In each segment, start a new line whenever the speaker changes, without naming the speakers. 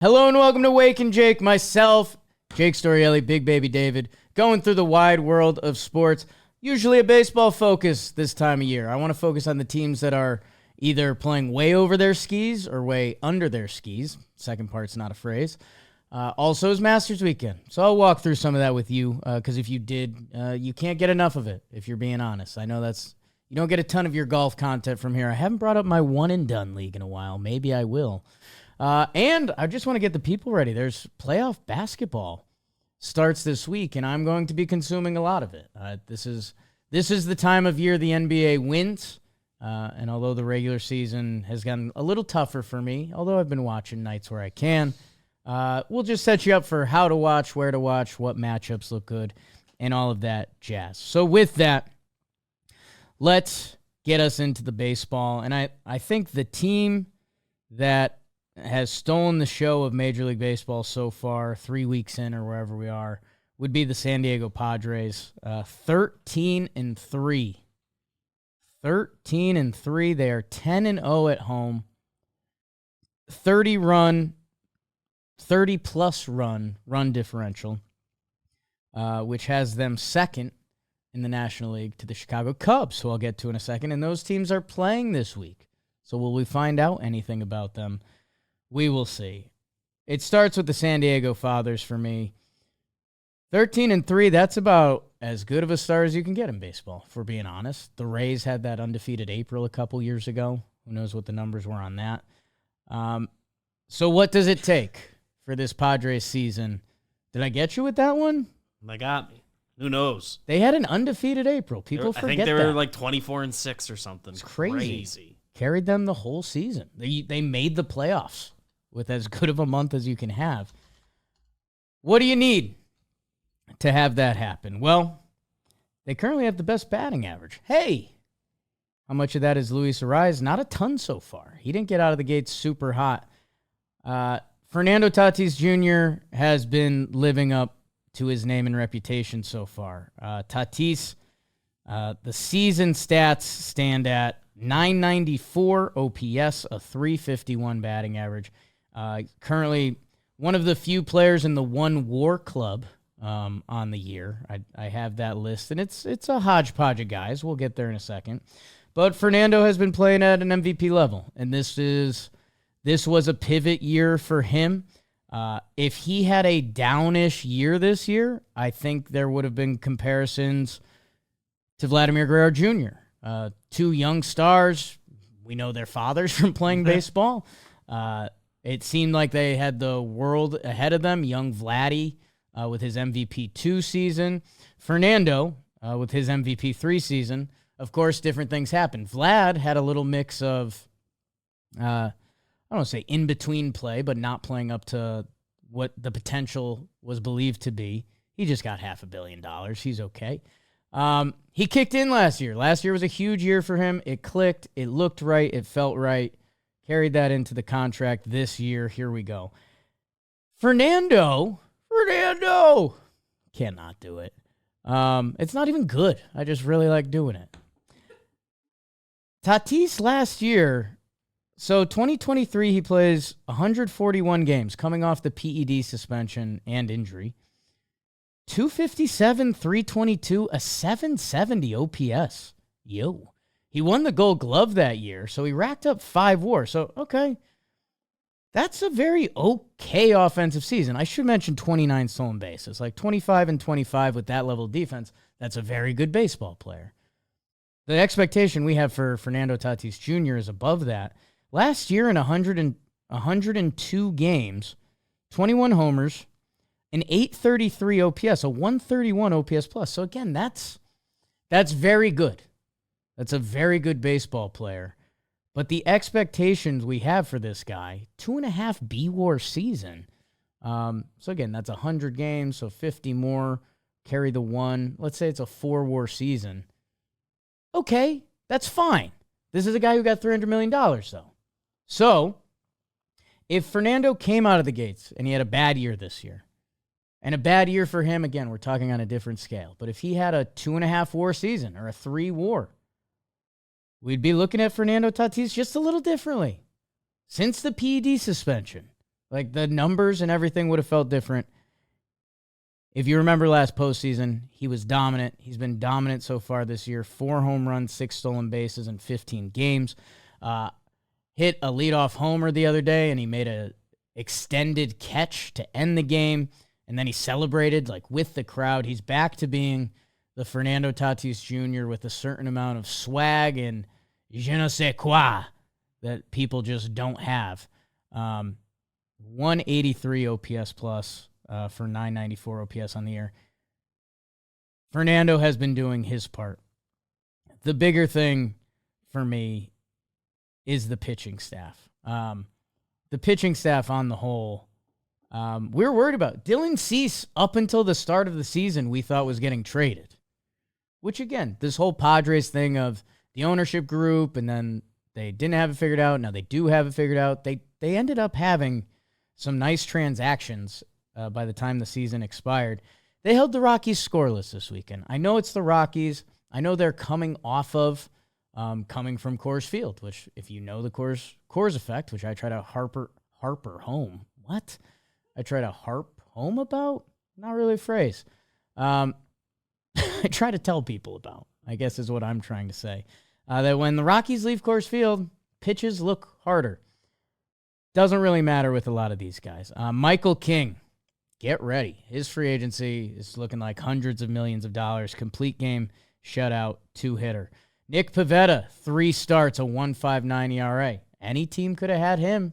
Hello and welcome to Wake and Jake. Myself, Jake Storielli, Big Baby David, going through the wide world of sports. Usually a baseball focus this time of year. I want to focus on the teams that are either playing way over their skis or way under their skis. Second part's not a phrase. Also is Masters weekend. So I'll walk through some of that with you because if you did, you can't get enough of it if you're being honest. I know you don't get a ton of your golf content from here. I haven't brought up my one and done league in a while. Maybe I will. And I just want to get the people ready. There's playoff basketball starts this week, and I'm going to be consuming a lot of it. This is the time of year the NBA wins, and although the regular season has gotten a little tougher for me, although I've been watching nights where I can, we'll just set you up for how to watch, where to watch, what matchups look good, and all of that jazz. So with that, let's get us into the baseball. And I think the team that has stolen the show of Major League Baseball so far, 3 weeks in or wherever we are, would be the San Diego Padres. 13-3. 13-3. They are 10-0 at home. 30-plus run differential, which has them second in the National League to the Chicago Cubs, who I'll get to in a second. And those teams are playing this week. So will we find out anything about them? We will see. It starts with the San Diego Fathers for me. 13-3, that's about as good of a start as you can get in baseball, if we're being honest. The Rays had that undefeated April a couple years ago. Who knows what the numbers were on that. So what does it take for this Padres season? Did I get you with that one?
They got me. Who knows?
They had an undefeated April. People forget that.
I think they were like 24-6 or something.
It's crazy. Carried them the whole season. They made the playoffs with as good of a month as you can have. What do you need to have that happen? Well, they currently have the best batting average. Hey, how much of that is Luis Ariz? Not a ton so far. He didn't get out of the gates super hot. Fernando Tatis Jr. has been living up to his name and reputation so far. Tatis, the season stats stand at 994 OPS, a 351 batting average. Currently one of the few players in the one WAR club on the year. I have that list, and it's a hodgepodge of guys. We'll get there in a second. But Fernando has been playing at an MVP level, and this was a pivot year for him. If he had a downish year this year, I think there would have been comparisons to Vladimir Guerrero Jr., two young stars. We know their fathers from playing baseball. It seemed like they had the world ahead of them. Young Vladdy with his MVP 2 season. Fernando with his MVP 3 season. Of course, different things happened. Vlad had a little mix of, I don't want to say in-between play, but not playing up to what the potential was believed to be. He just got $500 million. He's okay. He kicked in last year. Last year was a huge year for him. It clicked. It looked right. It felt right. Carried that into the contract this year. Here we go. Fernando cannot do it. It's not even good. I just really like doing it. Tatis last year, so 2023, he plays 141 games coming off the PED suspension and injury. 257, 322, a 770 OPS. Yo. He won the Gold Glove that year, so he racked up 5 WAR. So, okay. That's a very okay offensive season. I should mention 29 stolen bases. Like 25 and 25 with that level of defense, that's a very good baseball player. The expectation we have for Fernando Tatis Jr. is above that. Last year in 102 games, 21 homers, an 833 OPS, a 131 OPS plus. So again, that's very good. That's a very good baseball player. But the expectations we have for this guy, 2.5 B-WAR season. So again, that's 100 games, so 50 more, carry the 1. Let's say it's a 4-WAR season. Okay, that's fine. This is a guy who got $300 million, though. So, if Fernando came out of the gates and he had a bad year this year, and a bad year for him, again, we're talking on a different scale, but if he had a 2.5 WAR season or a 3 WAR, we'd be looking at Fernando Tatis just a little differently. Since the PED suspension, Like, the numbers and everything would have felt different. If you remember last postseason, he was dominant. He's been dominant so far this year. 4 home runs, 6 stolen bases in 15 games. Hit a leadoff homer the other day, and he made a extended catch to end the game, and then he celebrated like with the crowd. He's back to being the Fernando Tatis Jr. with a certain amount of swag and je ne sais quoi that people just don't have. 183 OPS plus for 994 OPS on the year. Fernando has been doing his part. The bigger thing for me is the pitching staff. The pitching staff on the whole, we're worried about. Dylan Cease, up until the start of the season, we thought was getting traded. Which, again, this whole Padres thing of the ownership group, and then they didn't have it figured out. Now they do have it figured out. They ended up having some nice transactions by the time the season expired. They held the Rockies scoreless this weekend. I know it's the Rockies. I know they're coming off of coming from Coors Field, which, if you know the Coors effect, which I try to harp home. What? I try to harp home about? Not really a phrase. I try to tell people about, I guess is what I'm trying to say. That when the Rockies leave Coors Field, pitches look harder. Doesn't really matter with a lot of these guys. Michael King, get ready. His free agency is looking like hundreds of millions of dollars. Complete game, shutout, 2-hitter. Nick Pivetta, 3 starts, a 1.59 ERA. Any team could have had him.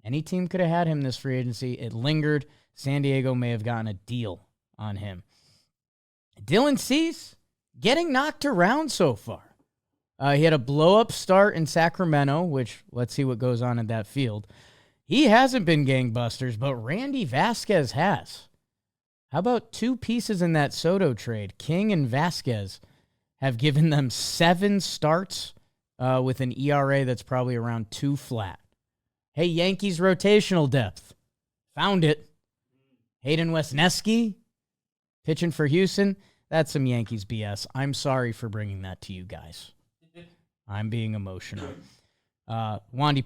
Any team could have had him this free agency. It lingered. San Diego may have gotten a deal on him. Dylan Cease, getting knocked around so far. He had a blow-up start in Sacramento, which, let's see what goes on in that field. He hasn't been gangbusters, but Randy Vasquez has. How about 2 pieces in that Soto trade? King and Vasquez have given them 7 starts with an ERA that's probably around 2 flat. Hey, Yankees rotational depth. Found it. Hayden Wesneski pitching for Houston. That's some Yankees BS. I'm sorry for bringing that to you guys. I'm being emotional. Wandy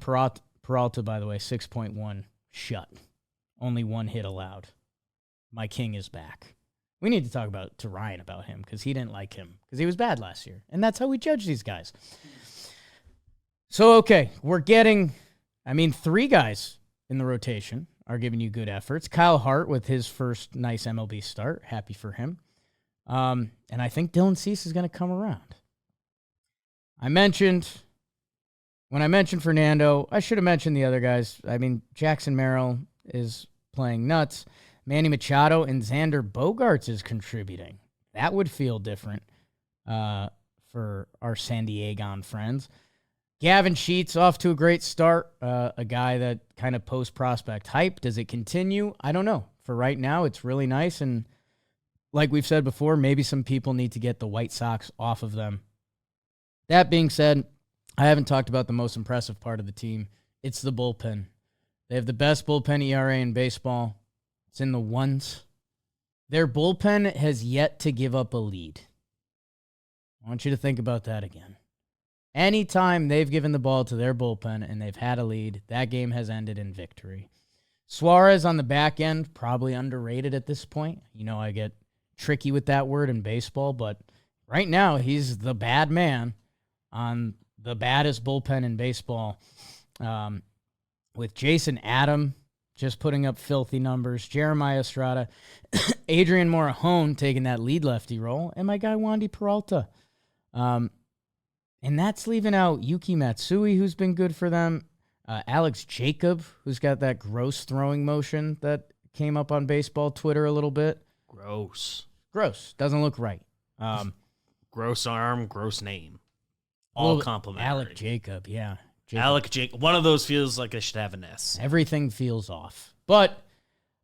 Peralta, by the way, 6.1 shut. Only 1 hit allowed. My King is back. We need to talk to Ryan about him because he didn't like him because he was bad last year. And that's how we judge these guys. So, okay, we're getting, 3 guys in the rotation are giving you good efforts. Kyle Hart with his first nice MLB start. Happy for him. And I think Dylan Cease is going to come around. When I mentioned Fernando, I should have mentioned the other guys. Jackson Merrill is playing nuts. Manny Machado and Xander Bogaerts is contributing. That would feel different for our San Diegan friends. Gavin Sheets off to a great start. A guy that kind of post-prospect hype. Does it continue? I don't know. For right now, it's really nice. And like we've said before, maybe some people need to get the White Sox off of them. That being said, I haven't talked about the most impressive part of the team. It's the bullpen. They have the best bullpen ERA in baseball. It's in the 1s. Their bullpen has yet to give up a lead. I want you to think about that again. Anytime they've given the ball to their bullpen and they've had a lead, that game has ended in victory. Suarez on the back end, probably underrated at this point. I get tricky with that word in baseball, but right now he's the bad man on the baddest bullpen in baseball. With Jason Adam just putting up filthy numbers, Jeremiah Estrada, Adrian Morejon taking that lead lefty role, and my guy Wandy Peralta. And that's leaving out Yuki Matsui, who's been good for them. Alex Jacob, who's got that gross throwing motion that came up on baseball Twitter a little bit.
Gross.
Doesn't look right.
Gross arm, gross name. All complimentary.
Alec Jacob, yeah.
Alec Jacob. One of those feels like I should have an S.
Everything feels off. But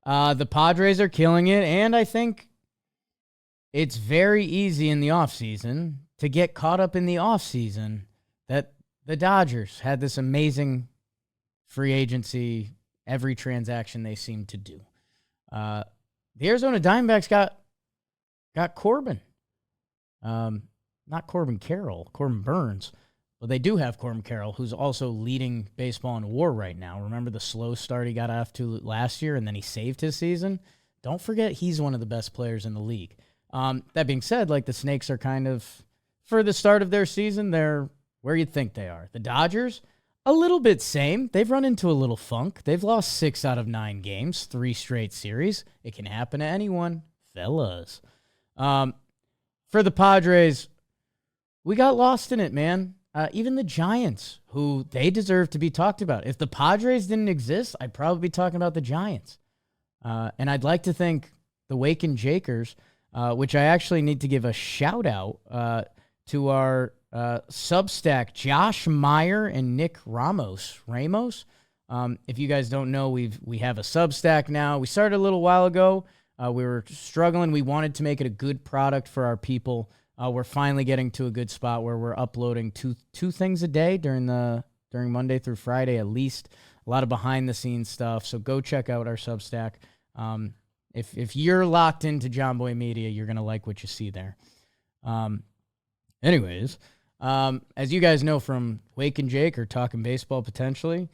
the Padres are killing it, and I think it's very easy in the offseason to get caught up in the offseason that the Dodgers had this amazing free agency, every transaction they seem to do. The Arizona Diamondbacks got Corbin. Not Corbin Carroll, Corbin Burns. Well, they do have Corbin Carroll, who's also leading baseball in WAR right now. Remember the slow start he got off to last year, and then he saved his season? Don't forget he's one of the best players in the league. That being said, like the Snakes are kind of, for the start of their season, they're where you'd think they are. The Dodgers, a little bit same. They've run into a little funk. They've lost 6 out of 9 games, 3 straight series. It can happen to anyone, fellas. For the Padres, we got lost in it, man. Even the Giants, who they deserve to be talked about. If the Padres didn't exist, I'd probably be talking about the Giants. And I'd like to think the Wake and Jakers, which I actually need to give a shout out to our Substack, Josh Meyer and Nick Ramos. If you guys don't know, we have a Substack now. We started a little while ago. We were struggling. We wanted to make it a good product for our people. We're finally getting to a good spot where we're uploading two things a day during Monday through Friday at least. A lot of behind the scenes stuff. So go check out our Substack. If you're locked into John Boy Media, you're gonna like what you see there. Anyways, as you guys know from Wake and Jake or talking baseball potentially,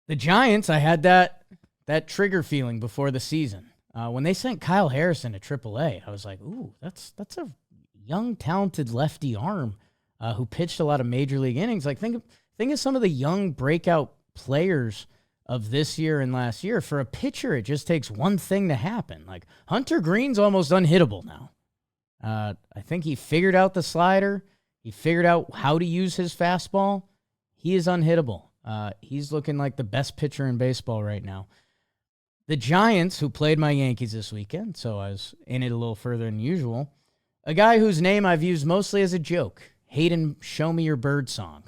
the Giants, I had that trigger feeling before the season. When they sent Kyle Harrison to AAA, I was like, ooh, that's a young, talented lefty arm who pitched a lot of major league innings. Like think of some of the young breakout players of this year and last year. For a pitcher, it just takes one thing to happen. Like Hunter Green's almost unhittable now. I think he figured out the slider. He figured out how to use his fastball. He is unhittable. He's looking like the best pitcher in baseball right now. The Giants, who played my Yankees this weekend, so I was in it a little further than usual. A guy whose name I've used mostly as a joke, Hayden Show Me Your Bird Song.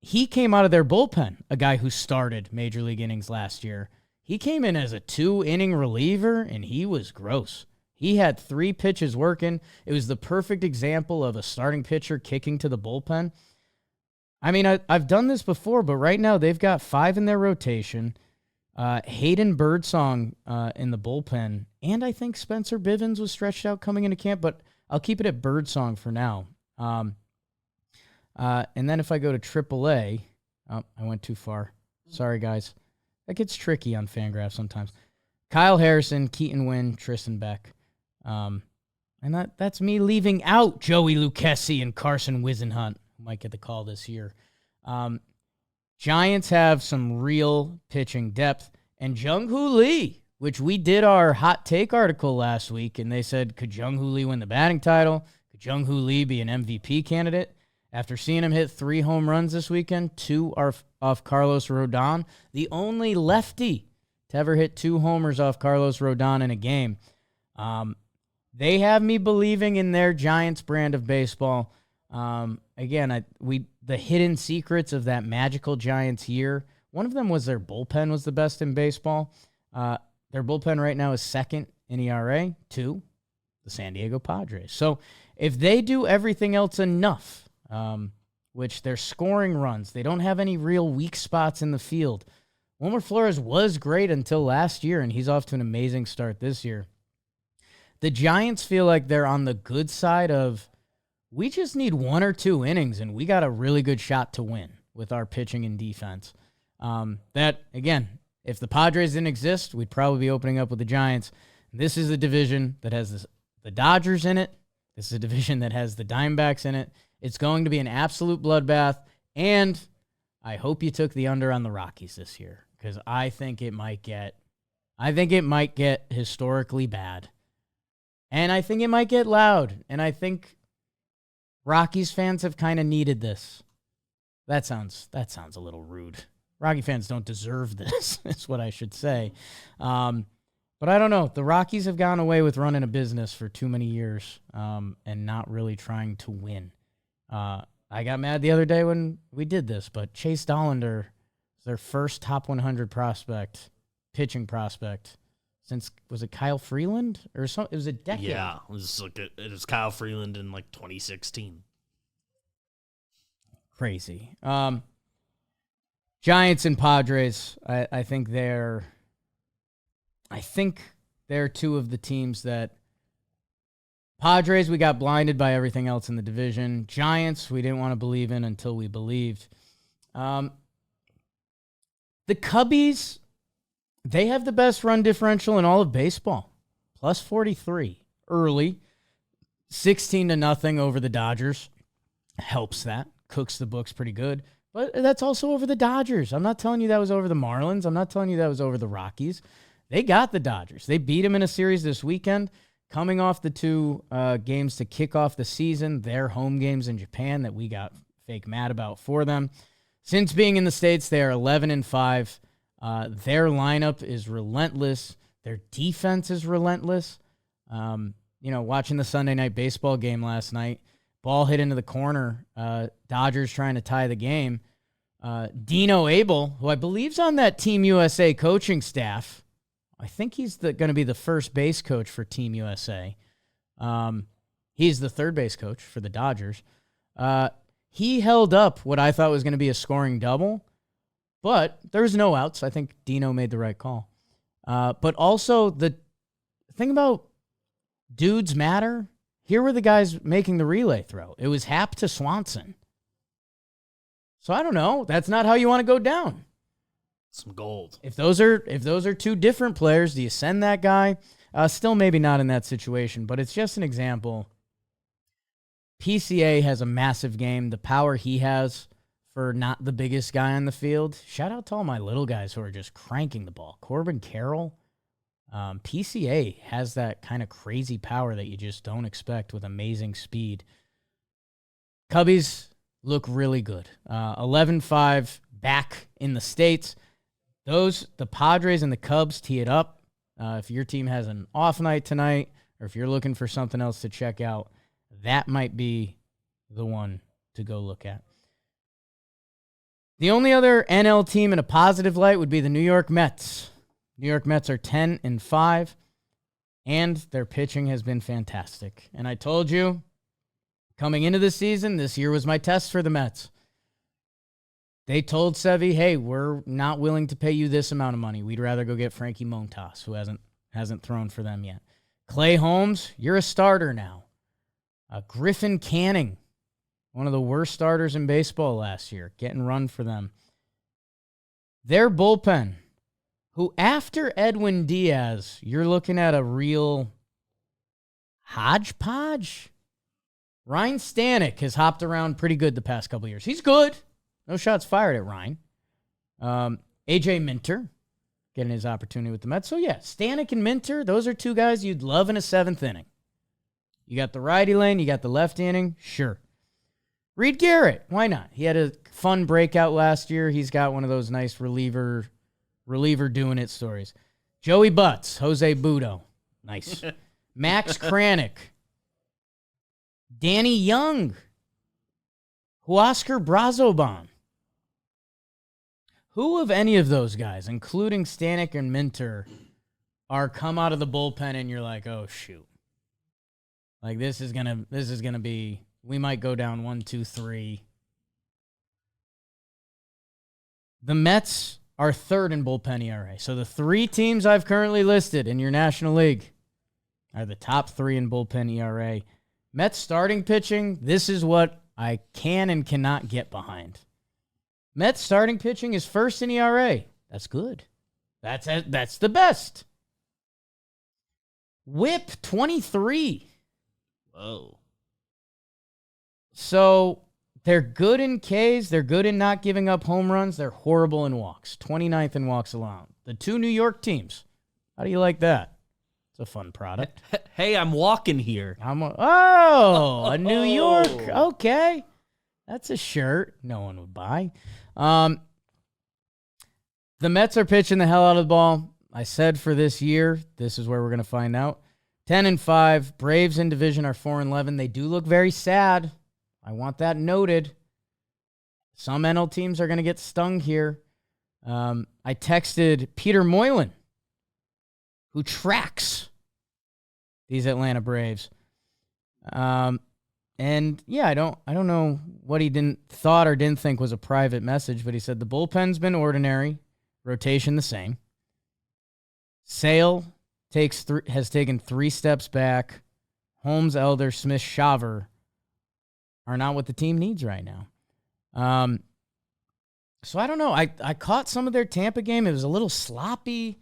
He came out of their bullpen, a guy who started Major League innings last year. He came in as a 2-inning reliever, and he was gross. He had 3 pitches working. It was the perfect example of a starting pitcher kicking to the bullpen. I mean, I've done this before, but right now they've got 5 in their rotation. Hayden Birdsong in the bullpen, and I think Spencer Bivens was stretched out coming into camp, but I'll keep it at Birdsong for now. And then if I go to AAA, I went too far. Sorry, guys. That gets tricky on Fangraphs sometimes. Kyle Harrison, Keaton Wynn, Tristan Beck. And that's me leaving out Joey Lucchesi and Carson Wisenhunt, who might get the call this year. Giants have some real pitching depth. And Jung-Hoo Lee, which we did our hot take article last week, and they said, could Jung-Hoo Lee win the batting title? Could Jung-Hoo Lee be an MVP candidate? After seeing him hit 3 home runs this weekend, 2 are off Carlos Rodon, the only lefty to ever hit 2 homers off Carlos Rodon in a game. They have me believing in their Giants brand of baseball. Again, the hidden secrets of that magical Giants year, one of them was their bullpen was the best in baseball. Their bullpen right now is second in ERA to the San Diego Padres. So if they do everything else enough, which they're scoring runs, they don't have any real weak spots in the field. Wilmer Flores was great until last year, and he's off to an amazing start this year. The Giants feel like they're on the good side of, we just need 1 or 2 innings, and we got a really good shot to win with our pitching and defense. That, again, if the Padres didn't exist, we'd probably be opening up with the Giants. This is a division that has the Dodgers in it. This is a division that has the Diamondbacks in it. It's going to be an absolute bloodbath, and I hope you took the under on the Rockies this year, because I think it might get historically bad. And I think it might get loud, and I think Rockies fans have kind of needed this. That sounds a little rude. Rocky fans don't deserve this, is what I should say. But I don't know. The Rockies have gone away with running a business for too many years and not really trying to win. I got mad the other day when we did this, but Chase Dollander is their first top 100 pitching prospect. Since, was it Kyle Freeland or something? It was a decade.
Yeah, it was Kyle Freeland in 2016.
Crazy. Giants and Padres. I think they're 2 of the teams that Padres, we got blinded by everything else in the division. Giants, we didn't want to believe in until we believed. The Cubbies, they have the best run differential in all of baseball. Plus 43 early. 16-0 over the Dodgers. Helps that. Cooks the books pretty good. But that's also over the Dodgers. I'm not telling you that was over the Marlins. I'm not telling you that was over the Rockies. They got the Dodgers. They beat them in a series this weekend. Coming off the two games to kick off the season, their home games in Japan that we got fake mad about for them. Since being in the States, they are 11-5. Their lineup is relentless. Their defense is relentless. Watching the Sunday night baseball game last night, ball hit into the corner. Dodgers trying to tie the game. Dino Abel, who I believe's on that Team USA coaching staff, I think he's going to be the first base coach for Team USA. He's the third base coach for the Dodgers. He held up what I thought was going to be a scoring double, but there was no outs. I think Dino made the right call. But also the thing about dudes matter. Here were the guys making the relay throw. It was Happ to Swanson. So I don't know. That's not how you want to go down.
Some gold.
If those are two different players, do you send that guy? Still maybe not in that situation, but it's just an example. PCA has a massive game. The power he has for not the biggest guy on the field. Shout out to all my little guys who are just cranking the ball. Corbin Carroll. PCA has that kind of crazy power that you just don't expect with amazing speed. Cubbies look really good. 11-5 back in the States. The Padres and the Cubs tee it up. If your team has an off night tonight, or if you're looking for something else to check out, that might be the one to go look at. The only other NL team in a positive light would be the New York Mets. New York Mets are 10-5, and their pitching has been fantastic. And I told you, coming into the season, this year was my test for the Mets. They told Sevy, hey, we're not willing to pay you this amount of money. We'd rather go get Frankie Montas, who hasn't thrown for them yet. Clay Holmes, you're a starter now. Griffin Canning, one of the worst starters in baseball last year, getting run for them. Their bullpen, who after Edwin Diaz, you're looking at a real hodgepodge. Ryan Stanek has hopped around pretty good the past couple of years. He's good. No shots fired at Ryan. AJ Minter getting his opportunity with the Mets. So, yeah, Stanek and Minter, those are two guys you'd love in a seventh inning. You got the righty lane, you got the left inning, sure. Reed Garrett, why not? He had a fun breakout last year. He's got one of those nice reliever doing it stories. Joey Butts, Jose Budo, nice. Max Kranick, Danny Young, Huascar Brazoban. Who of any of those guys, including Stanek and Minter, are come out of the bullpen and you're like, oh shoot. Like this is gonna be, we might go down 1-2-3. The Mets are third in bullpen ERA. So the three teams I've currently listed in your National League are the top three in bullpen ERA. Mets starting pitching, this is what I can and cannot get behind. Mets starting pitching is first in ERA. That's good. That's the best. WHIP 23.
Whoa.
So they're good in Ks. They're good in not giving up home runs. They're horrible in walks. 29th in walks allowed. The two New York teams. How do you like that? It's a fun product.
Hey, I'm walking here.
A New York. Okay. That's a shirt no one would buy. The Mets are pitching the hell out of the ball. I said for this year, this is where we're going to find out. 10-5. Braves in division are 4-11. They do look very sad. I want that noted. Some NL teams are going to get stung here. I texted Peter Moylan, who tracks these Atlanta Braves. And yeah, I don't know what he thought or didn't think was a private message, but he said the bullpen's been ordinary, rotation the same. Sale has taken 3 steps back. Holmes, Elder, Smith, Shaver are not what the team needs right now. So I don't know. I caught some of their Tampa game. It was a little sloppy.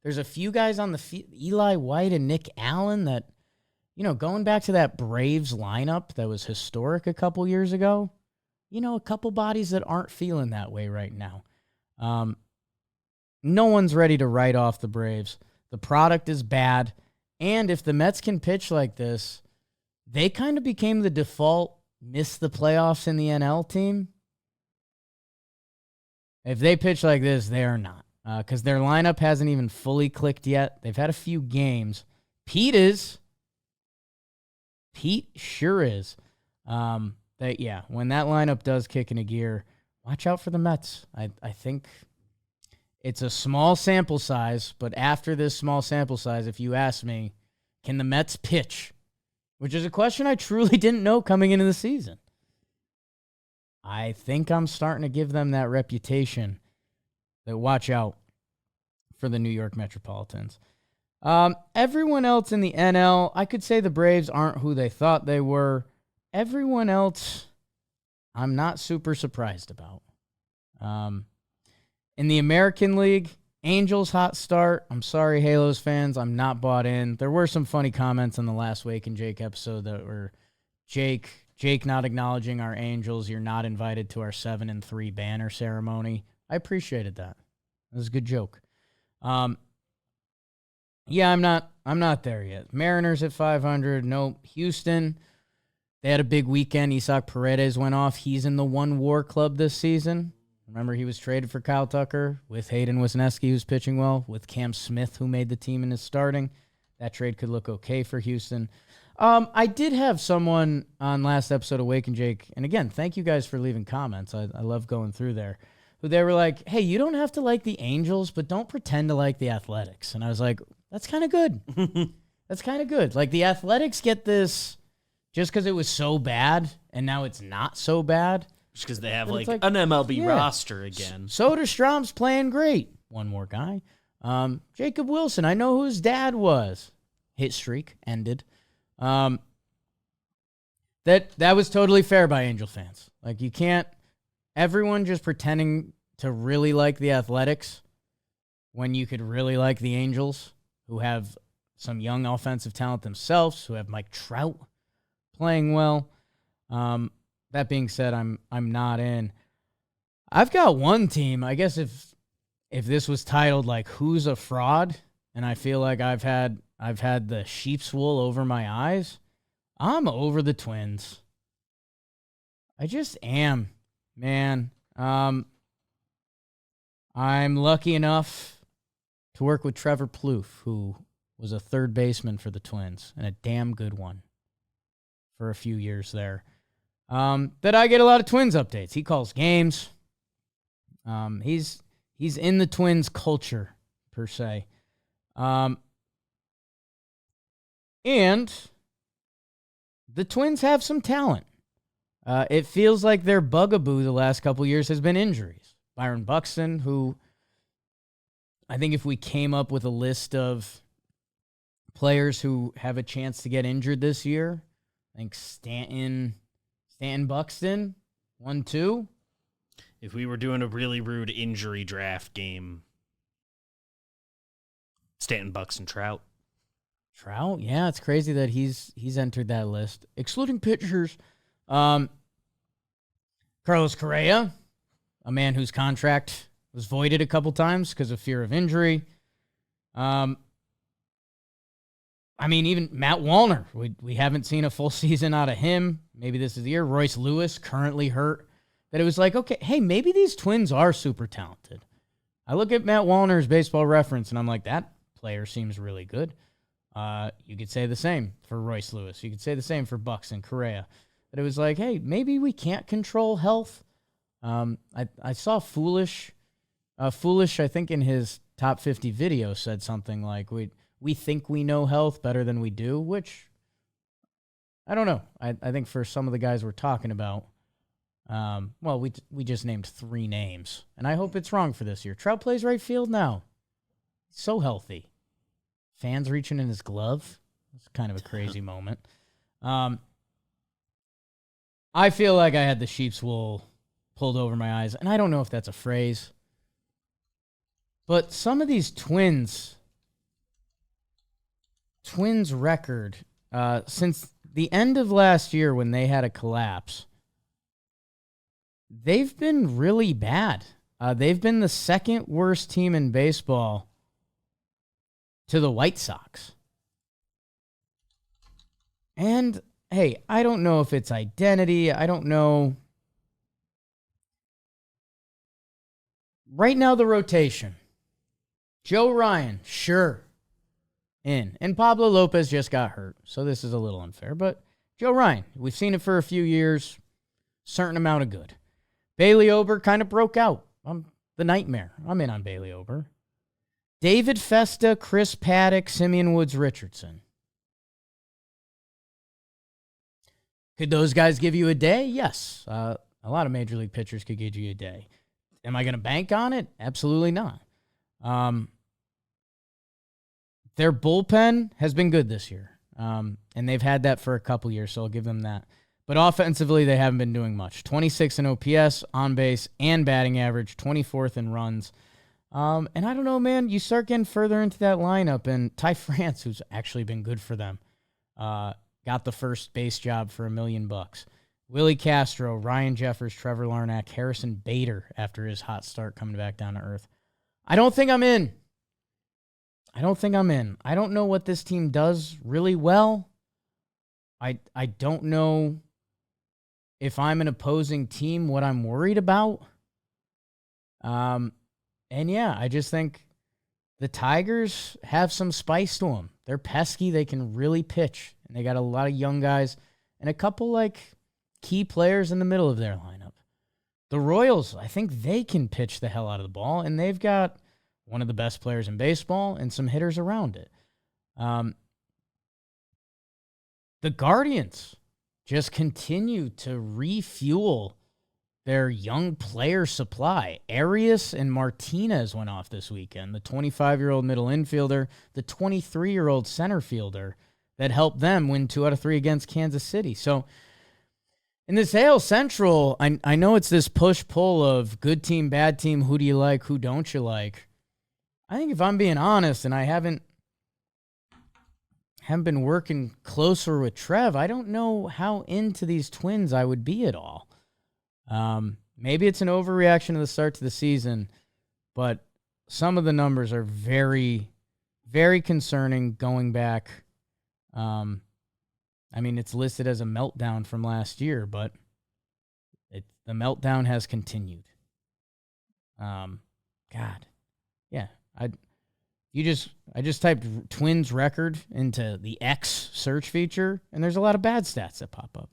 There's a few guys on the field, Eli White and Nick Allen, that, going back to that Braves lineup that was historic a couple years ago, a couple bodies that aren't feeling that way right now. No one's ready to write off the Braves. The product is bad. And if the Mets can pitch like this, they kind of became the default miss the playoffs in the NL team. If they pitch like this, they are not. Because their lineup hasn't even fully clicked yet. They've had a few games. Pete is. Pete sure is. When that lineup does kick into gear, watch out for the Mets. I think it's a small sample size, but after this small sample size, if you ask me, can the Mets pitch? Which is a question I truly didn't know coming into the season. I think I'm starting to give them that reputation that watch out for the New York Metropolitans. Everyone else in the NL, I could say the Braves aren't who they thought they were. Everyone else, I'm not super surprised about. In the American League, Angels hot start. I'm sorry, Halos fans, I'm not bought in. There were some funny comments in the last Wake and Jake episode that were Jake not acknowledging our Angels. You're not invited to our 7-3 banner ceremony. I appreciated that. It was a good joke. I'm not there yet. Mariners at 500. Nope. Houston, they had a big weekend. Isaac Paredes went off. He's in the one WAR club this season. Remember, he was traded for Kyle Tucker with Hayden Wisniewski, who's pitching well, with Cam Smith, who made the team and is starting. That trade could look okay for Houston. I did have someone on last episode of Wake and Jake, and again, thank you guys for leaving comments. I love going through there. Who they were like, hey, you don't have to like the Angels, but don't pretend to like the Athletics. And I was like, that's kind of good. That's kind of good. Like, the Athletics get this just because it was so bad, and now it's not so bad.
Just because they have like an MLB roster again.
Soderstrom's playing great. One more guy. Jacob Wilson, I know who his dad was. Hit streak ended. That was totally fair by Angel fans. Like, you can't, everyone just pretending to really like the Athletics when you could really like the Angels, who have some young offensive talent themselves, who have Mike Trout playing well. That being said, I'm not in. I've got one team. I guess if this was titled like "Who's a Fraud," and I feel like I've had the sheep's wool over my eyes, I'm over the Twins. I just am, man. I'm lucky enough to work with Trevor Plouffe, who was a third baseman for the Twins, and a damn good one for a few years there. That I get a lot of Twins updates. He calls games. He's in the Twins culture, per se. And the Twins have some talent. It feels like their bugaboo the last couple years has been injuries. Byron Buxton, who I think if we came up with a list of players who have a chance to get injured this year, I think Stanton Buxton, 1-2.
If we were doing a really rude injury draft game, Stanton, Buxton, Trout.
Trout, yeah, it's crazy that he's entered that list. Excluding pitchers, Carlos Correa, a man whose contract was voided a couple times because of fear of injury. Even Matt Wallner, we haven't seen a full season out of him. Maybe this is the year. Royce Lewis, currently hurt. That it was like, okay, hey, maybe these Twins are super talented. I look at Matt Wallner's Baseball Reference, and I'm like, that player seems really good. You could say the same for Royce Lewis. You could say the same for Buxton, Correa. That it was like, hey, maybe we can't control health. I saw Foolish, I think in his top 50 video said something like, we think we know health better than we do, which I don't know. I think for some of the guys we're talking about, we just named 3 names, and I hope it's wrong for this year. Trout plays right field now. So healthy. Fans reaching in his glove. It's kind of a crazy moment. I feel like I had the sheep's wool pulled over my eyes, and I don't know if that's a phrase, but some of these Twins record, since the end of last year when they had a collapse, they've been really bad. They've been the second worst team in baseball to the White Sox. And, hey, I don't know if it's identity. I don't know. Right now, the rotation. Joe Ryan, sure, in. And Pablo Lopez just got hurt, so this is a little unfair. But Joe Ryan, we've seen it for a few years. Certain amount of good. Bailey Ober kind of broke out. I'm the nightmare. I'm in on Bailey Ober. David Festa, Chris Paddock, Simeon Woods Richardson. Could those guys give you a day? Yes. A lot of major league pitchers could give you a day. Am I going to bank on it? Absolutely not. Their bullpen has been good this year, and they've had that for a couple years, so I'll give them that. But offensively, they haven't been doing much. 26 in OPS, on base, and batting average, 24th in runs. And I don't know, man, you start getting further into that lineup, and Ty France, who's actually been good for them, got the first base job for $1 million. Willie Castro, Ryan Jeffers, Trevor Larnach, Harrison Bader after his hot start coming back down to earth. I don't think I'm in. I don't know what this team does really well. I don't know if I'm an opposing team what I'm worried about. And yeah, I just think the Tigers have some spice to them. They're pesky. They can really pitch. And they got a lot of young guys and a couple like key players in the middle of their lineup. The Royals, I think they can pitch the hell out of the ball, and they've got one of the best players in baseball and some hitters around it. The Guardians just continue to refuel their young player supply. Arias and Martinez went off this weekend, the 25-year-old middle infielder, the 23-year-old center fielder that helped them win 2 out of 3 against Kansas City. So in this AL Central, I know it's this push-pull of good team, bad team, who do you like, who don't you like. I think if I'm being honest, and I haven't been working closer with Trev, I don't know how into these Twins I would be at all. Maybe it's an overreaction to the start to the season, but some of the numbers are very, very concerning going back. I mean, it's listed as a meltdown from last year, but the meltdown has continued. God, yeah. I just typed Twins record into the X search feature, and there's a lot of bad stats that pop up.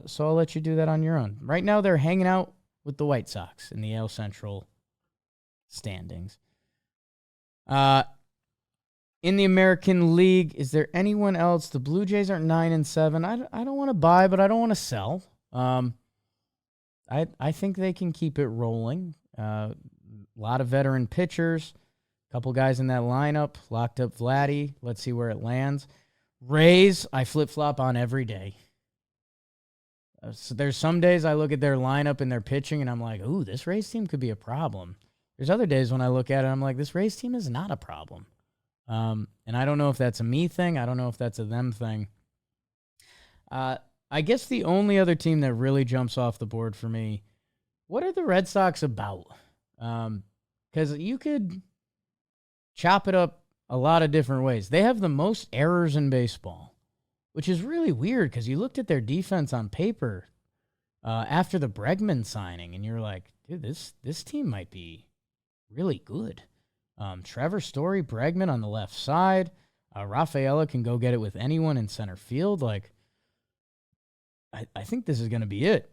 So I'll let you do that on your own. Right now, they're hanging out with the White Sox in the AL Central standings. In the American League, is there anyone else? The Blue Jays are 9-7. I don't want to buy, but I don't want to sell. I think they can keep it rolling. A lot of veteran pitchers. A couple guys in that lineup. Locked up Vladdy. Let's see where it lands. Rays, I flip-flop on every day. So there's some days I look at their lineup and their pitching, and I'm like, ooh, this Rays team could be a problem. There's other days when I look at it, I'm like, this Rays team is not a problem. And I don't know if that's a me thing. I don't know if that's a them thing. I guess the only other team that really jumps off the board for me, what are the Red Sox about? Because you could chop it up a lot of different ways. They have the most errors in baseball, which is really weird because you looked at their defense on paper after the Bregman signing, and you're like, dude, this team might be really good. Trevor Story, Bregman on the left side. Rafaela can go get it with anyone in center field. Like, I think this is going to be it.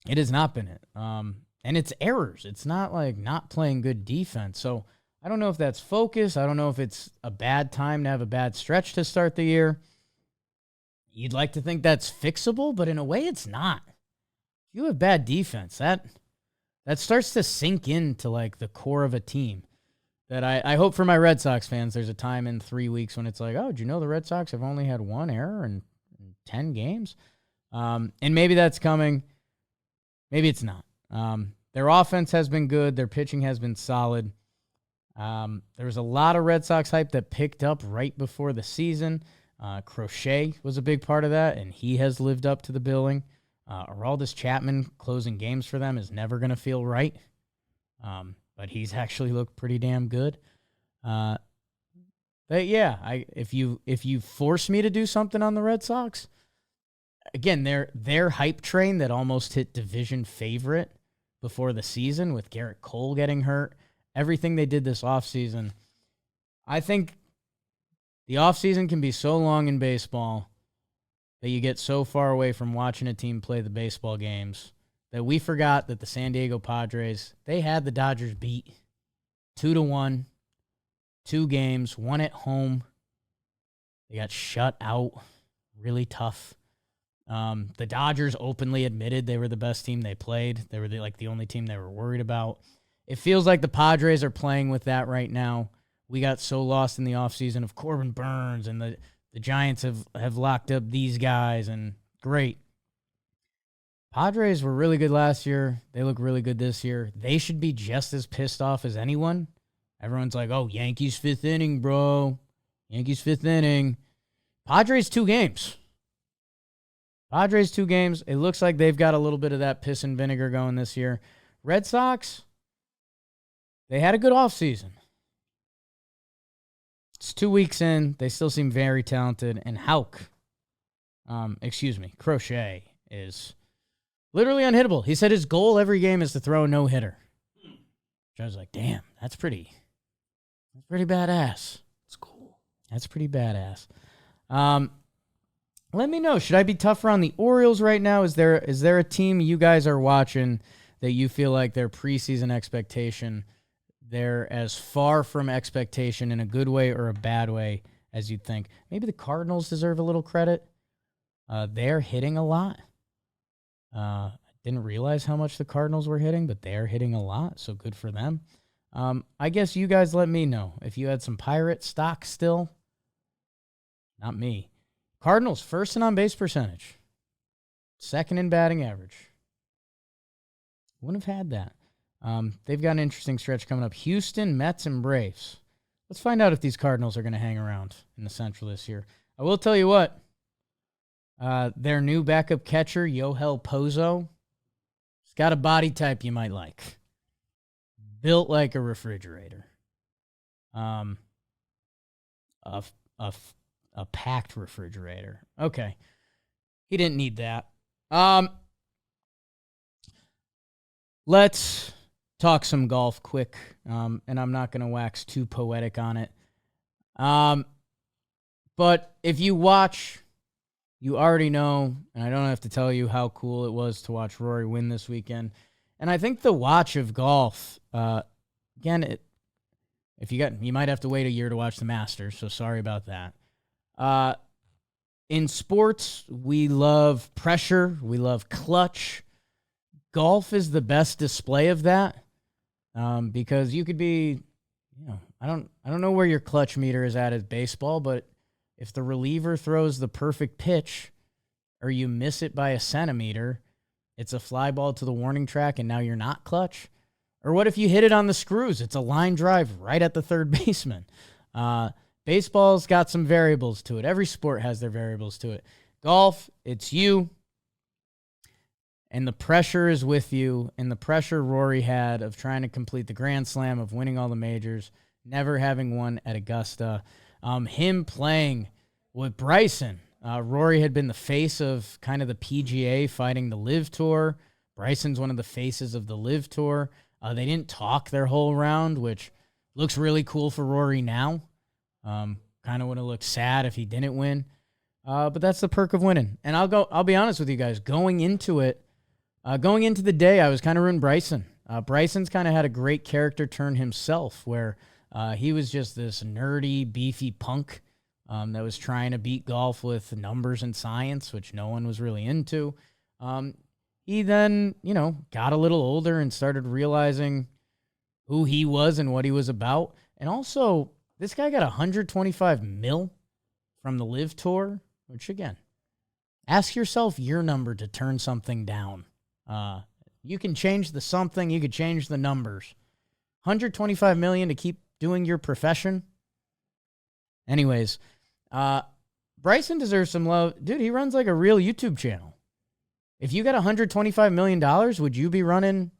It has not been it. And it's errors. It's not like not playing good defense. So I don't know if that's focus. I don't know if it's a bad time to have a bad stretch to start the year. You'd like to think that's fixable, but in a way it's not. If you have bad defense, that starts to sink into like the core of a team. That I hope for my Red Sox fans, there's a time in 3 weeks when it's like, oh, did you know the Red Sox have only had one error? And 10 games. And maybe that's coming. Maybe it's not. Their offense has been good. Their pitching has been solid. There was a lot of Red Sox hype that picked up right before the season. Crochet was a big part of that, and he has lived up to the billing. Aroldis Chapman closing games for them is never going to feel right, but he's actually looked pretty damn good. But yeah, if you force me to do something on the Red Sox, again, their hype train that almost hit division favorite before the season with Garrett Cole getting hurt, everything they did this offseason, I think the offseason can be so long in baseball that you get so far away from watching a team play the baseball games that we forgot that the San Diego Padres, they had the Dodgers beat 2-1, 2 games, 1 at home. They got shut out really tough. The Dodgers openly admitted they were the best team they played. They were the only team they were worried about. It feels like the Padres are playing with that right now. We got so lost in the offseason of Corbin Burns, and the Giants have locked up these guys, and great. Padres were really good last year. They look really good this year. They should be just as pissed off as anyone. Everyone's like, oh, Yankees 5th inning, bro. Yankees 5th inning. Padres 2 games. Padres 2 games. It looks like they've got a little bit of that piss and vinegar going this year. Red Sox, they had a good offseason. It's 2 weeks in. They still seem very talented. And Crochet is literally unhittable. He said his goal every game is to throw a no-hitter. I was like, damn, that's pretty badass.
That's cool.
That's pretty badass. Let me know. Should I be tougher on the Orioles right now? Is there a team you guys are watching that you feel like their preseason expectation, they're as far from expectation in a good way or a bad way as you'd think? Maybe the Cardinals deserve a little credit. They're hitting a lot. I didn't realize how much the Cardinals were hitting, but they're hitting a lot, so good for them. I guess you guys let me know if you had some Pirate stock still. Not me. Cardinals, first in on-base percentage. Second in batting average. Wouldn't have had that. They've got an interesting stretch coming up. Houston, Mets, and Braves. Let's find out if these Cardinals are going to hang around in the Central this year. I will tell you what. Their new backup catcher, Yohel Pozo, he's got a body type you might like. Built like a refrigerator. A packed refrigerator. Okay. He didn't need that. Let's talk some golf quick, and I'm not going to wax too poetic on it. But if you watch, you already know, and I don't have to tell you how cool it was to watch Rory win this weekend. And I think the watch of golf, again, you might have to wait a year to watch the Masters, so sorry about that. In sports, we love pressure. We love clutch. Golf is the best display of that, because you could be, I don't know where your clutch meter is at baseball, but if the reliever throws the perfect pitch or you miss it by a centimeter, it's a fly ball to the warning track and now you're not clutch. Or what if you hit it on the screws? It's a line drive right at the third baseman. Baseball's got some variables to it. Every sport has their variables to it. Golf, it's you. And the pressure is with you. And the pressure Rory had of trying to complete the Grand Slam, of winning all the majors, never having won at Augusta. Him playing with Bryson. Rory had been the face of kind of the PGA fighting the LIV Tour. Bryson's one of the faces of the LIV Tour. They didn't talk their whole round, which looks really cool for Rory now. Kind of would have looked sad if he didn't win. But that's the perk of winning. And I'll be honest with you guys. Going into the day, I was kind of rooting Bryson. Bryson's kind of had a great character turn himself, where he was just this nerdy, beefy punk that was trying to beat golf with numbers and science, which no one was really into. He then, got a little older and started realizing who he was and what he was about. And also, this guy got $125 million from the LIV Tour, which, again, Ask yourself your number to turn something down. You can change the something. You could change the numbers. $125 million to keep doing your profession. Anyways, Bryson deserves some love. Dude, he runs like a real YouTube channel. If you got $125 million, would you be running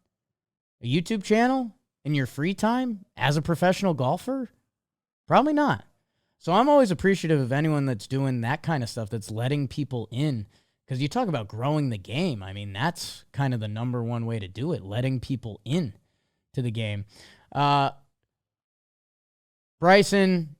a YouTube channel in your free time as a professional golfer? Probably not. So I'm always appreciative of anyone that's doing that kind of stuff, that's letting people in. Because you talk about growing the game. I mean, that's kind of the number one way to do it, letting people in to the game. Bryson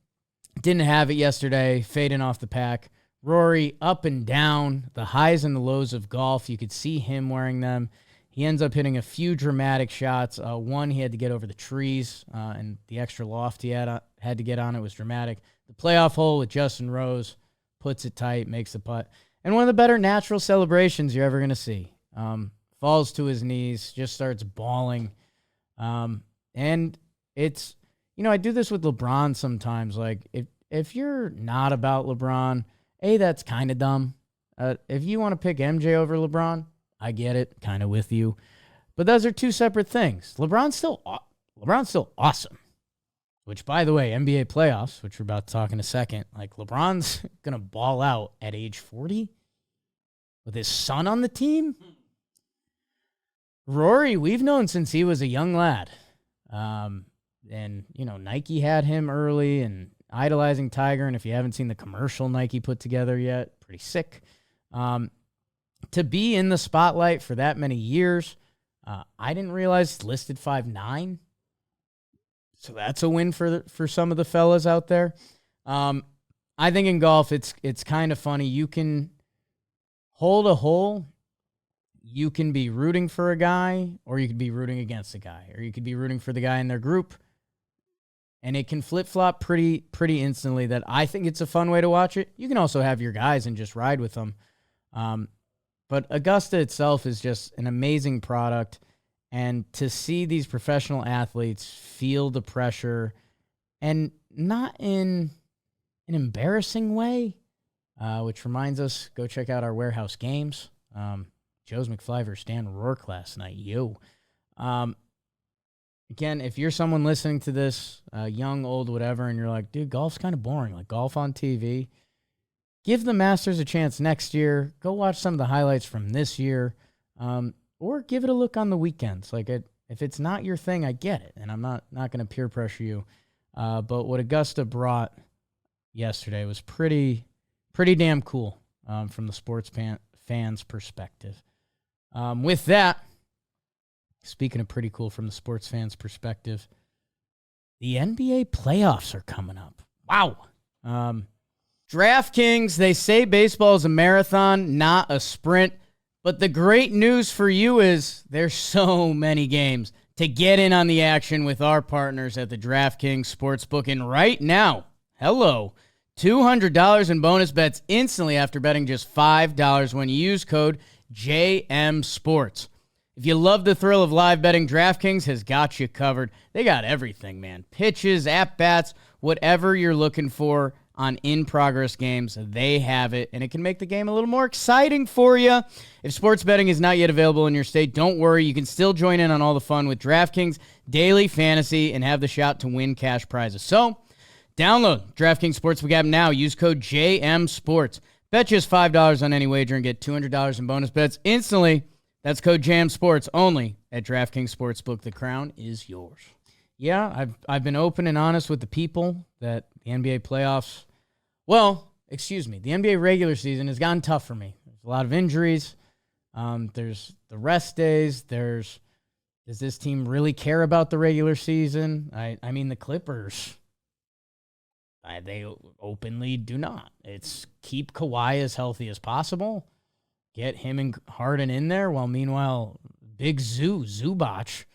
didn't have it yesterday, fading off the pack. Rory up and down, the highs and the lows of golf. You could see him wearing them. He ends up hitting a few dramatic shots. One, he had to get over the trees, and the extra loft he had to get on it was dramatic. The playoff hole with Justin Rose puts it tight, makes the putt. And one of the better natural celebrations you're ever going to see. Falls to his knees, just starts bawling. And it's, I do this with LeBron sometimes. Like, if you're not about LeBron, that's kind of dumb. If you want to pick MJ over LeBron, I get it, kind of with you. But those are two separate things. LeBron's still awesome. Which, by the way, NBA playoffs, which we're about to talk in a second, like LeBron's going to ball out at age 40 with his son on the team. Rory, we've known since he was a young lad. And, Nike had him early and idolizing Tiger. And if you haven't seen the commercial Nike put together yet, pretty sick. To be in the spotlight for that many years, I didn't realize it's listed 5'9". So that's a win for some of the fellas out there. I think in golf, it's kind of funny. You can hold a hole. You can be rooting for a guy, or you could be rooting against a guy, or you could be rooting for the guy in their group. And it can flip-flop pretty instantly. That I think it's a fun way to watch it. You can also have your guys and just ride with them. But Augusta itself is just an amazing product. And to see these professional athletes feel the pressure, and not in an embarrassing way, which reminds us, go check out our Warehouse Games. Joe's McFly Stan Rourke last night. Again, if you're someone listening to this, young, old, whatever, and you're like, dude, golf's kind of boring, like golf on TV, give the Masters a chance next year. Go watch some of the highlights from this year. Or give it a look on the weekends. Like, if it's not your thing, I get it, and I'm not going to peer pressure you. But what Augusta brought yesterday was pretty damn cool from the sports fans' perspective. With that, speaking of pretty cool from the sports fans' perspective, the NBA playoffs are coming up. Wow. DraftKings, they say baseball is a marathon, not a sprint. But the great news for you is there's so many games to get in on the action with our partners at the DraftKings Sportsbook. And right now, $200 in bonus bets instantly after betting just $5 when you use code JMSports. If you love the thrill of live betting, DraftKings has got you covered. They got everything, man. Pitches, at-bats, whatever you're looking for on in-progress games, they have it, and it can make the game a little more exciting for you. If sports betting is not yet available in your state, don't worry. You can still join in on all the fun with DraftKings Daily Fantasy and have the shot to win cash prizes. So, download DraftKings Sportsbook app now. Use code JMSports. Bet just $5 on any wager and get $200 in bonus bets instantly. That's code JMSports only at DraftKings Sportsbook. The crown is yours. Yeah, I've been open and honest with the people that the NBA playoffs, the NBA regular season has gotten tough for me. There's a lot of injuries. There's the rest days. Does this team really care about the regular season? I mean, the Clippers, they openly do not. It's keep Kawhi as healthy as possible. Get him and Harden in there, while meanwhile, Big Zubac,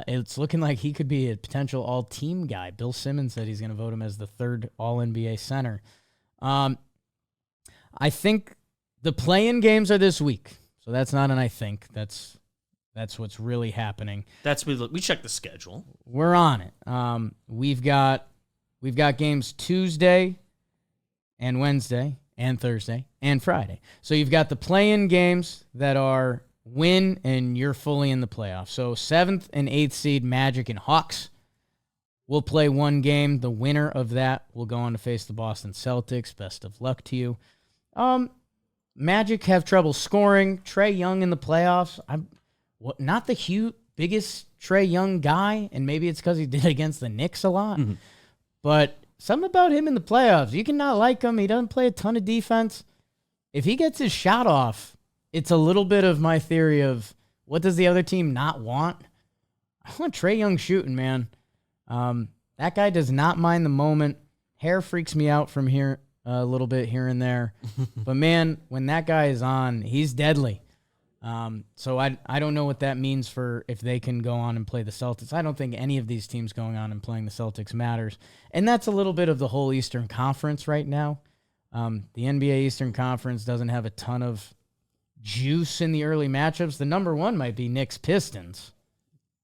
it's looking like he could be a potential all-team guy. Bill Simmons said he's going to vote him as the third All-NBA center. I think the play-in games are this week, so that's not an I think. That's what's really happening.
We check the schedule.
We're on it. We've got games Tuesday and Wednesday. and Thursday and Friday. So you've got the play-in games that are win and you're fully in the playoffs. So 7th and 8th seed Magic and Hawks will play one game. The winner of that will go on to face the Boston Celtics. Best of luck to you. Magic have trouble scoring. Trae Young in the playoffs. I'm not the biggest Trae Young guy, and maybe it's because he did against the Knicks a lot. Mm-hmm. But something about him in the playoffs. You can not like him. He doesn't play a ton of defense. If he gets his shot off, it's a little bit of my theory of what does the other team not want? I want Trae Young shooting, man. That guy does not mind the moment. Hair freaks me out from here a little bit here and there. But, man, when that guy is on, he's deadly. So I don't know what that means for if they can go on and play the Celtics. I don't think any of these teams going on and playing the Celtics matters. And that's a little bit of the whole Eastern Conference right now. The NBA Eastern Conference doesn't have a ton of juice in the early matchups. The number one might be Knicks Pistons.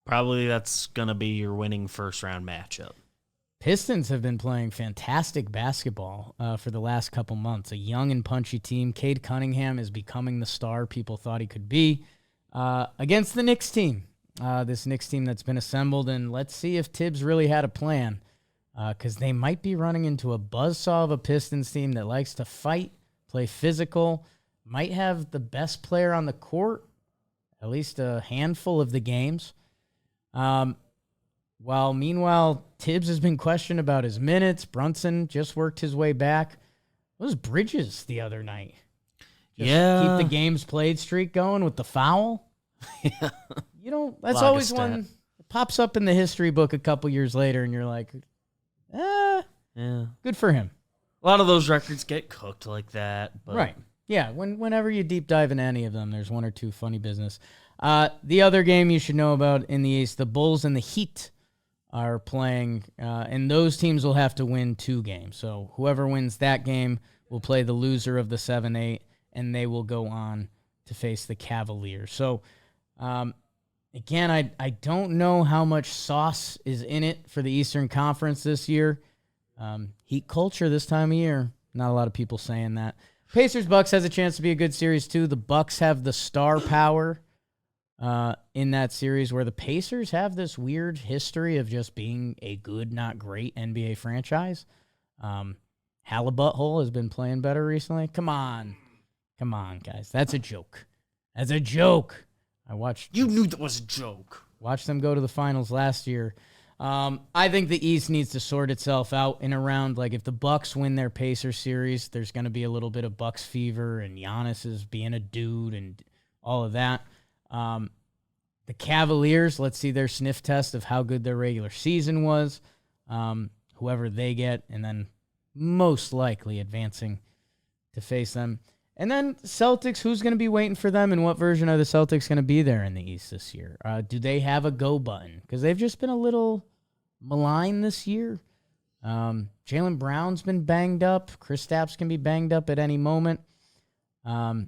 Probably that's going to be your winning first-round matchup.
Pistons have been playing fantastic basketball for the last couple months. A young and punchy team. Cade Cunningham is becoming the star people thought he could be against the Knicks team. This Knicks team that's been assembled, and let's see if Tibbs really had a plan because they might be running into a buzzsaw of a Pistons team that likes to fight, play physical, might have the best player on the court, at least a handful of the games. While meanwhile, Tibbs has been questioned about his minutes. Brunson just worked his way back. It was Bridges the other night. Keep the games played streak going with the foul.
Yeah.
That's always one that pops up in the history book a couple years later, and you're like, good for him.
A lot of those records get cooked like that. But.
Right. Yeah, whenever you deep dive into any of them, there's one or two funny business. The other game you should know about in the East, the Bulls and the Heat are playing, and those teams will have to win 2 games. So whoever wins that game will play the loser of the 7-8, and they will go on to face the Cavaliers. So, again, I don't know how much sauce is in it for the Eastern Conference this year. Heat culture this time of year. Not a lot of people saying that. Pacers-Bucks has a chance to be a good series, too. The Bucks have the star power in that series where the Pacers have this weird history of just being a good, not great NBA franchise. Halibut has been playing better recently. Come on, guys. That's a joke. That's a joke.
You knew that was a joke.
Watched them go to the finals last year. I think the East needs to sort itself out in a round. Like if the Bucks win their Pacers series, there's going to be a little bit of Bucks fever and Giannis is being a dude and all of that. The Cavaliers, let's see their sniff test of how good their regular season was. Whoever they get, and then most likely advancing to face them. And then Celtics, who's going to be waiting for them, and what version of the Celtics going to be there in the East this year? Do they have a go button? Because they've just been a little maligned this year. Jaylen Brown's been banged up. Kristaps can be banged up at any moment. And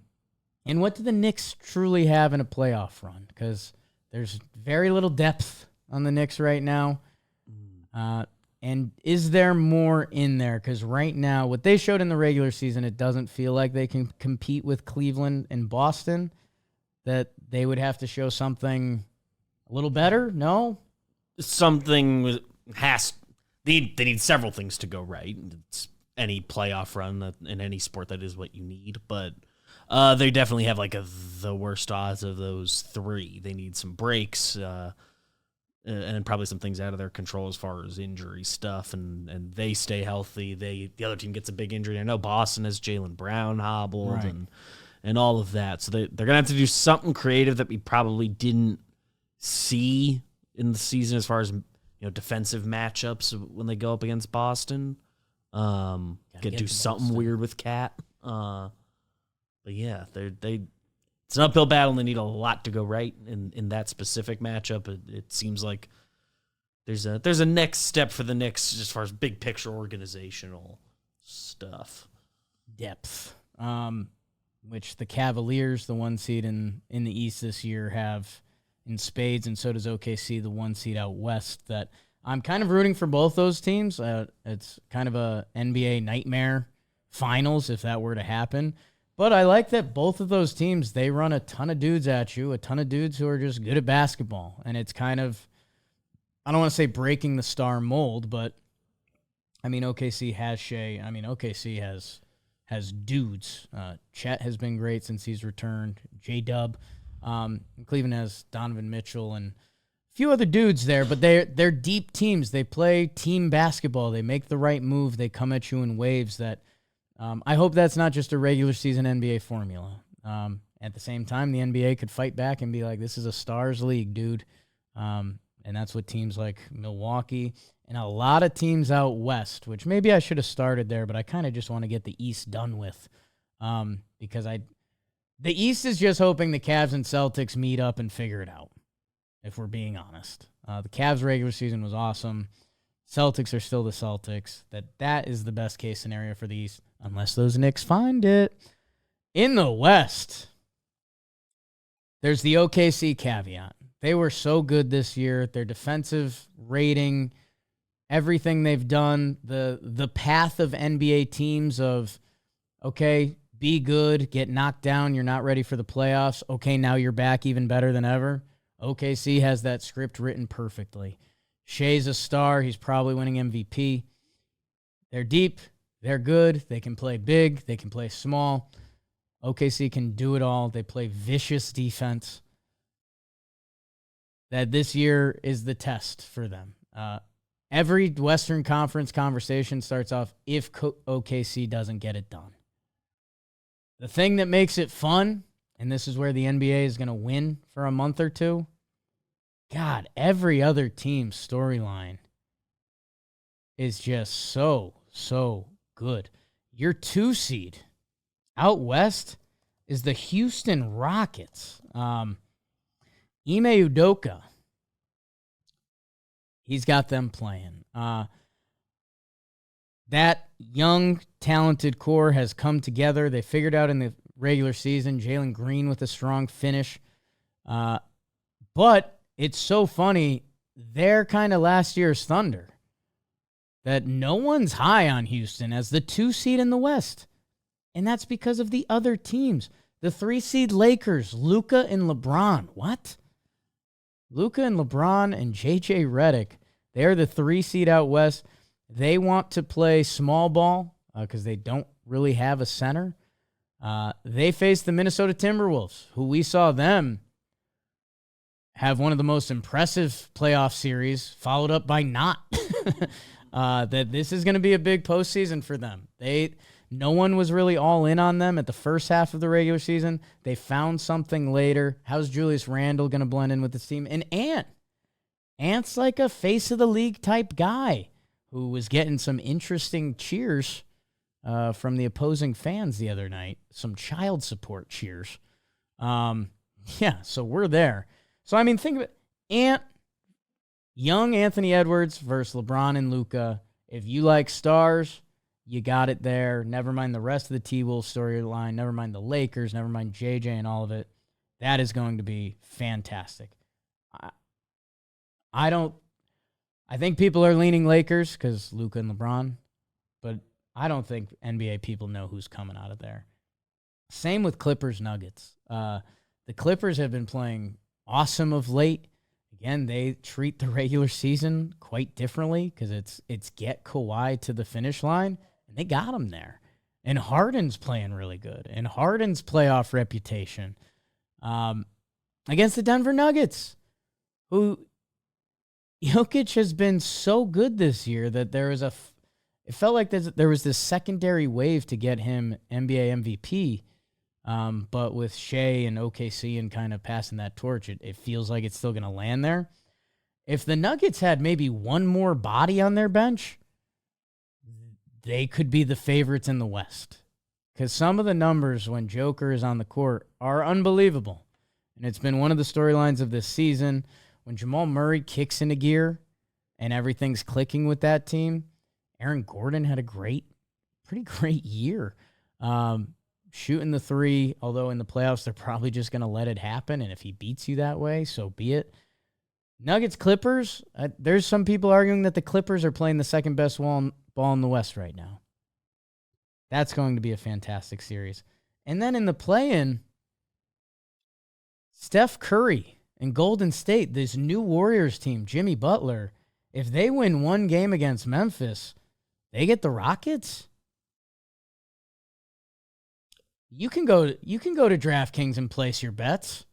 what do the Knicks truly have in a playoff run? Because there's very little depth on the Knicks right now. And is there more in there? Because right now, what they showed in the regular season, it doesn't feel like they can compete with Cleveland and Boston, that they would have to show something a little better? No?
Something they need several things to go right. It's any playoff run in any sport, that is what you need. But they definitely have the worst odds of those 3. They need some breaks, and probably some things out of their control as far as injury stuff, and they stay healthy. The other team gets a big injury. I know Boston has Jaylen Brown hobbled, right, and all of that. So they're going to have to do something creative that we probably didn't see in the season as far as defensive matchups when they go up against Boston. Do something weird with Cat. But yeah, it's an uphill battle, and they need a lot to go right in that specific matchup. It seems like there's a next step for the Knicks as far as big picture organizational stuff.
Depth, which the Cavaliers, the 1 seed in the East this year, have in spades, and so does OKC, the 1 seed out West. That I'm kind of rooting for both those teams. It's kind of a NBA nightmare finals if that were to happen. But I like that both of those teams, they run a ton of dudes at you, a ton of dudes who are just good at basketball. And it's kind of, I don't want to say breaking the star mold, but I mean, OKC has Shea. I mean, OKC has dudes. Chet has been great since he's returned. J-Dub. Cleveland has Donovan Mitchell and a few other dudes there, but they're deep teams. They play team basketball. They make the right move. They come at you in waves that I hope that's not just a regular season NBA formula. At the same time, the NBA could fight back and be like, this is a stars league, dude. And that's what teams like Milwaukee and a lot of teams out west, which maybe I should have started there, but I kind of just want to get the East done with because the East is just hoping the Cavs and Celtics meet up and figure it out, if we're being honest. The Cavs regular season was awesome. Celtics are still the Celtics. That is the best case scenario for the East, unless those Knicks find it. In the West, there's the OKC caveat. They were so good this year. Their defensive rating, everything they've done, the path of NBA teams of, okay, be good, get knocked down, you're not ready for the playoffs. Okay, now you're back even better than ever. OKC has that script written perfectly. Shea's a star. He's probably winning MVP. They're deep. They're good. They can play big. They can play small. OKC can do it all. They play vicious defense. That this year is the test for them. Every Western Conference conversation starts off if OKC doesn't get it done. The thing that makes it fun, and this is where the NBA is going to win for a month or two, God, every other team's storyline is just so good. Your 2 seed out west is the Houston Rockets. Ime Udoka, he's got them playing. That young, talented core has come together. They figured out in the regular season, Jalen Green with a strong finish. But it's so funny, they're kind of last year's Thunder. That no one's high on Houston as the 2 seed in the West. And that's because of the other teams. The 3 seed Lakers, Luka and LeBron. What? Luka and LeBron and JJ Redick, they're the 3 seed out west. They want to play small ball because they don't really have a center. They face the Minnesota Timberwolves, who we saw them have one of the most impressive playoff series, followed up by not. That this is going to be a big postseason for them. No one was really all in on them at the first half of the regular season. They found something later. How's Julius Randle going to blend in with this team? And Ant's like a face of the league type guy who was getting some interesting cheers from the opposing fans the other night. Some child support cheers. Yeah, so we're there. So, I mean, think of it. Young Anthony Edwards versus LeBron and Luka. If you like stars, you got it there. Never mind the rest of the T-Wolves storyline. Never mind the Lakers. Never mind JJ and all of it. That is going to be fantastic. I think people are leaning Lakers because Luka and LeBron, but I don't think NBA people know who's coming out of there. Same with Clippers Nuggets. The Clippers have been playing awesome of late. Again, they treat the regular season quite differently because it's get Kawhi to the finish line, and they got him there. And Harden's playing really good, and Harden's playoff reputation against the Denver Nuggets, who Jokic has been so good this year that it felt like there was this secondary wave to get him NBA MVP. But with Shea and OKC and kind of passing that torch, it feels like it's still going to land there. If the Nuggets had maybe one more body on their bench, they could be the favorites in the West. Because some of the numbers when Joker is on the court are unbelievable. And it's been one of the storylines of this season. When Jamal Murray kicks into gear and everything's clicking with that team, Aaron Gordon had a pretty great year. Shooting the 3, although in the playoffs, they're probably just going to let it happen. And if he beats you that way, so be it. Nuggets, Clippers, there's some people arguing that the Clippers are playing the second best ball in the West right now. That's going to be a fantastic series. And then in the play-in, Steph Curry and Golden State, this new Warriors team, Jimmy Butler, if they win one game against Memphis, they get the Rockets. You can go to DraftKings and place your bets.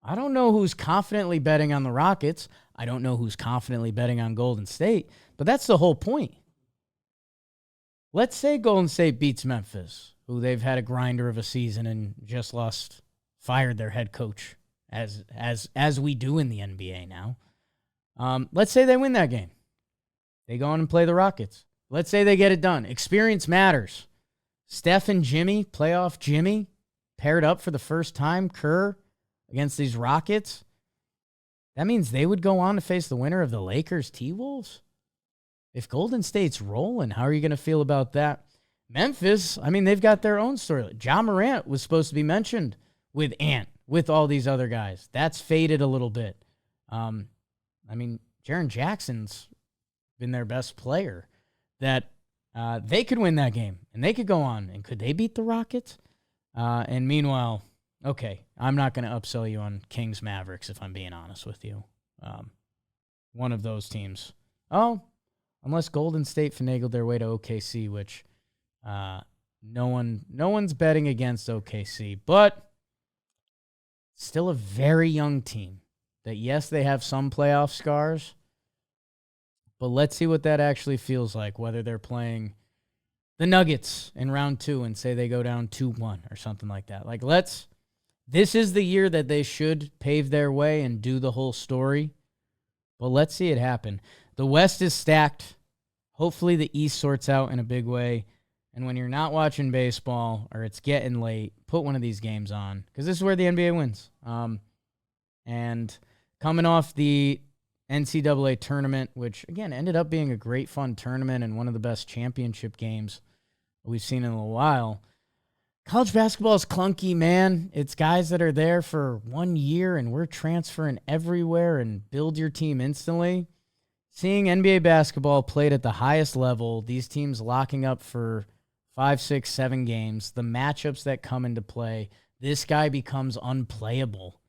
I don't know who's confidently betting on the Rockets. I don't know who's confidently betting on Golden State, but that's the whole point. Let's say Golden State beats Memphis, who they've had a grinder of a season and just fired their head coach, as we do in the NBA now. Let's say they win that game. They go on and play the Rockets. Let's say they get it done. Experience matters. Steph and Jimmy, playoff Jimmy, paired up for the first time, Kerr, against these Rockets. That means they would go on to face the winner of the Lakers T-Wolves. If Golden State's rolling, how are you going to feel about that? Memphis, I mean, they've got their own story. Ja Morant was supposed to be mentioned with Ant, with all these other guys. That's faded a little bit. I mean, Jaren Jackson's been their best player. That they could win that game, and they could go on. And could they beat the Rockets? And meanwhile, okay, I'm not going to upsell you on Kings Mavericks if I'm being honest with you. One of those teams. Oh, unless Golden State finagled their way to OKC, which no one's betting against OKC, but still a very young team. That yes, they have some playoff scars, but let's see what that actually feels like, whether they're playing the Nuggets in round 2 and say they go down 2-1 or something like that. Like, this is the year that they should pave their way and do the whole story, but let's see it happen. The West is stacked. Hopefully the East sorts out in a big way, and when you're not watching baseball or it's getting late, put one of these games on, because this is where the NBA wins. And coming off the NCAA tournament, which, again, ended up being a great, fun tournament and one of the best championship games we've seen in a while. College basketball is clunky, man. It's guys that are there for 1 year, and we're transferring everywhere and build your team instantly. Seeing NBA basketball played at the highest level, these teams locking up for 5, 6, 7 games, the matchups that come into play, this guy becomes unplayable.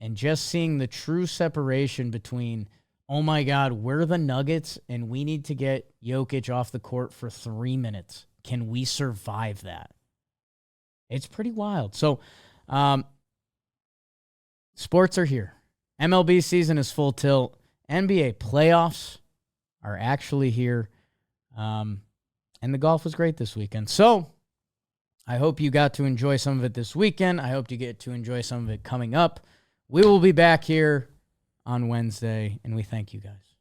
And just seeing the true separation between, oh my God, we're the Nuggets and we need to get Jokic off the court for 3 minutes. Can we survive that? It's pretty wild. So, sports are here. MLB season is full tilt. NBA playoffs are actually here. And the golf was great this weekend. So, I hope you got to enjoy some of it this weekend. I hope you get to enjoy some of it coming up. We will be back here on Wednesday, and we thank you guys.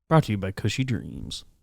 Brought to you by Cushy Dreams.